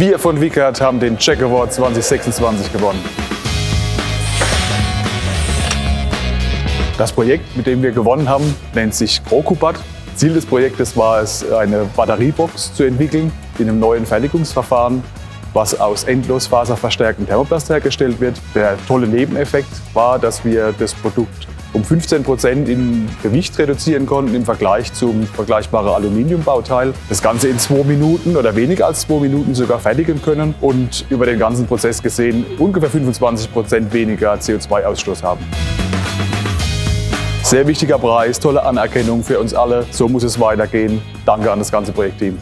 Wir von Wickert haben den JEC Award 2026 gewonnen. Das Projekt, mit dem wir gewonnen haben, nennt sich GROKUBAT. Ziel des Projektes war es, eine Batteriebox zu entwickeln in einem neuen Fertigungsverfahren, was aus endlosfaserverstärktem Thermoplast hergestellt wird. Der tolle Nebeneffekt war, dass wir das Produkt um 15% in Gewicht reduzieren konnten im Vergleich zum vergleichbaren Aluminiumbauteil. Das Ganze in 2 Minuten oder weniger als 2 Minuten sogar fertigen können und über den ganzen Prozess gesehen ungefähr 25% weniger CO2-Ausstoß haben. Sehr wichtiger Preis, tolle Anerkennung für uns alle. So muss es weitergehen. Danke an das ganze Projektteam.